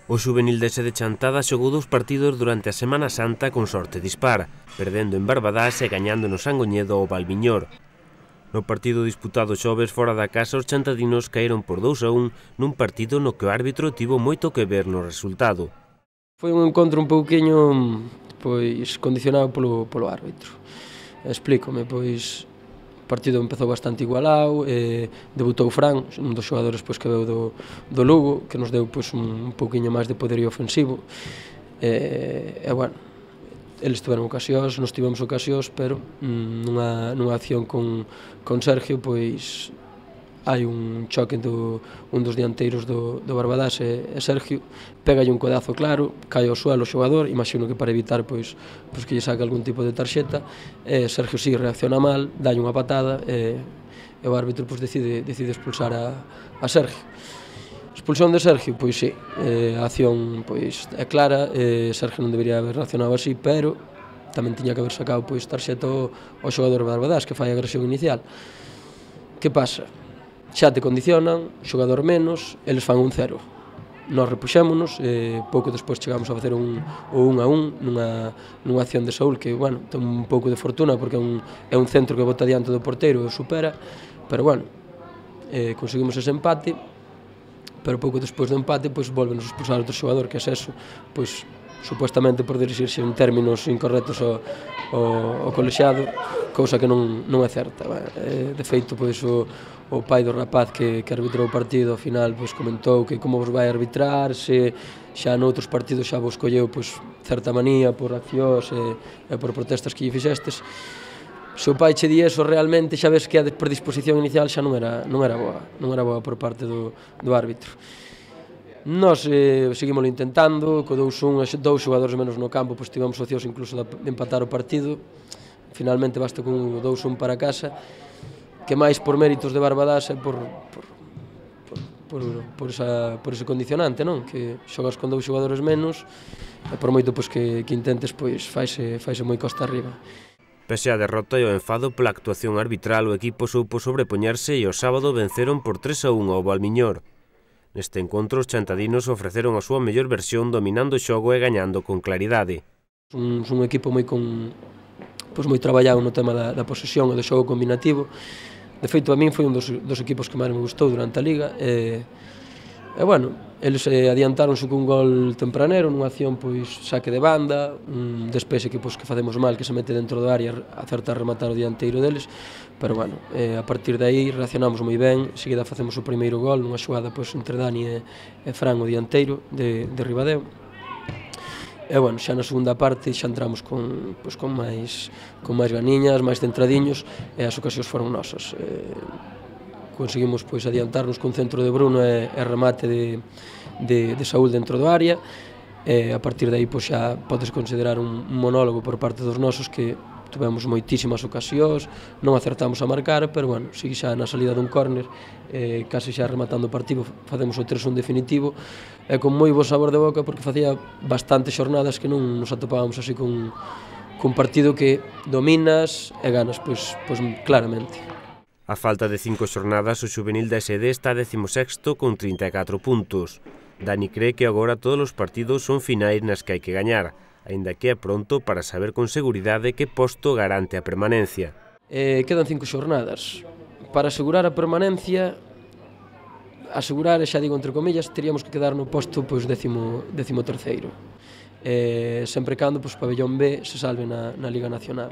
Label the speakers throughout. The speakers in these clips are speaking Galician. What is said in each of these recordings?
Speaker 1: O xuvenil de Sede Chantada xogou 2 partidos durante a Semana Santa con sorte dispar, perdendo en Barbadás e gañando no Sangoñedo ao Valmiñor. No partido disputado xoves fora da casa, os chantadinos caeron por 2-1 nun partido no que o árbitro tivo moito que ver no resultado.
Speaker 2: Foi un encontro un pouquiño condicionado polo árbitro. Explícome, o partido empezou bastante igualado, debutou Fran, un dos xogadores que veu do Lugo, que nos deu un pouquiño máis de poderío ofensivo. Bueno, eles tiveron ocasións, nos tivemos ocasións, pero nunha acción con Sergio, hai un choque un dos dianteiros do Barbadás e Sergio, pégalle un codazo claro, cae ao suelo o xogador, imagino que para evitar que lle saque algún tipo de tarxeta, Sergio sí reacciona mal, dalle unha patada e o árbitro decide expulsar a Sergio. Expulsión de Sergio, sí, a acción é clara, Sergio non debería haber reaccionado así, pero tamén tiña que haber sacado tarxeta ao xogador Barbadás, que fai a agresión inicial. Que pasa? Xa te condicionan, xogador menos, eles fan 1-0. Nós repuxémonos, pouco despois chegamos a facer o 1-1 nunha acción de Saúl que, bueno, ten un pouco de fortuna porque é un centro que bota diante do porteiro e o supera, pero, bueno, conseguimos ese empate, pero pouco despois do empate, volvenos a expulsar outro xogador, que é eso, supuestamente por dirixirse en términos incorrectos ao colexiado, cousa que non é certa. De feito, o pai do rapaz que arbitrou o partido, ao final, comentou que como vos vai arbitrar, se xa noutros partidos xa vos colleu certa manía por accións e por protestas que lle fixestes. Se o pai che di eso, realmente xa ves que a predisposición inicial xa non era boa por parte do árbitro. Nós seguimos intentando, co 2-1, 2 xogadores menos no campo, tivemos opcións incluso de empatar o partido. Finalmente basta con 2-1 para casa, que máis por méritos de Barbadás é por ese condicionante, non? Que xogas con 2 xogadores menos e por moito que intentes, faise moi costa arriba.
Speaker 1: Pese a derrota e o enfado pola actuación arbitral, o equipo soupo sobrepoñerse e o sábado venceron por 3-1 ao Valmiñor. Neste encontro, os chantadinos ofreceron a súa mellor versión dominando o xogo e gañando con claridade.
Speaker 2: Un equipo moi traballado no tema da posesión e do xogo combinativo. De feito, a min foi un dos equipos que máis me gustou durante a Liga. Bueno, eles adiantáronse cun gol tempranero nunha acción saque de banda, un despexe que facemos mal, que se mete dentro do área, acerta a rematar o dianteiro deles, pero bueno, a partir de aí reaccionamos moi ben, seguida facemos o primeiro gol nunha xogada entre Dani e Fran, o dianteiro de Ribadeo. E, bueno, xa na segunda parte xa entramos con máis ganiñas, máis centradiños, e as ocasións foron nosas. Conseguimos adiantarnos con centro de Bruno e remate de Saúl dentro do área, e a partir de aí xa podes considerar un monólogo por parte dos nosos, que tivemos moitísimas ocasións, non acertamos a marcar, pero, bueno, sigue xa na salida dun córner, case xa rematando o partido, facemos o 3-1 definitivo, e con moi bo sabor de boca, porque facía bastantes xornadas que non nos atopábamos así cun partido que dominas e ganas, claramente.
Speaker 1: A falta de 5 xornadas, o xuvenil da Sede está 16º con 34 puntos. Dani cree que agora todos os partidos son finais nas que hai que gañar, aínda que é pronto para saber con seguridade que posto garante a permanencia.
Speaker 2: Quedan 5 xornadas. Para asegurar a permanencia, xa digo entre comillas, teríamos que quedar no posto 13º. Sempre cando o pabellón B se salve na Liga Nacional.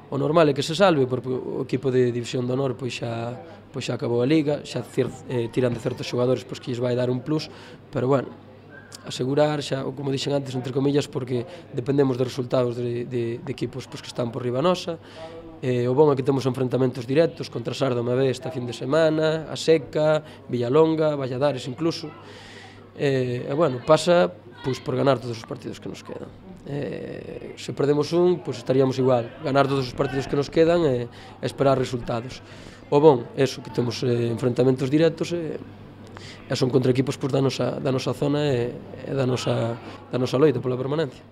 Speaker 2: O normal é que se salve, porque o equipo de División de Honor xa acabou a Liga, xa tiran de certos xogadores que lles vai dar un plus, pero, bueno, asegurar xa, como dixen antes, entre comillas, porque dependemos dos resultados de equipos que están por riba nosa. O bom é que temos enfrentamentos directos contra Sarda unha vez esta fin de semana, a Seca, Villalonga, Valladares incluso. Bueno, pasa por ganar todos os partidos que nos quedan. Se perdemos estaríamos igual, ganar todos os partidos que nos quedan e esperar resultados. O bom é que temos enfrentamentos directos e son contra equipos da nosa zona e da nosa loita pola permanencia.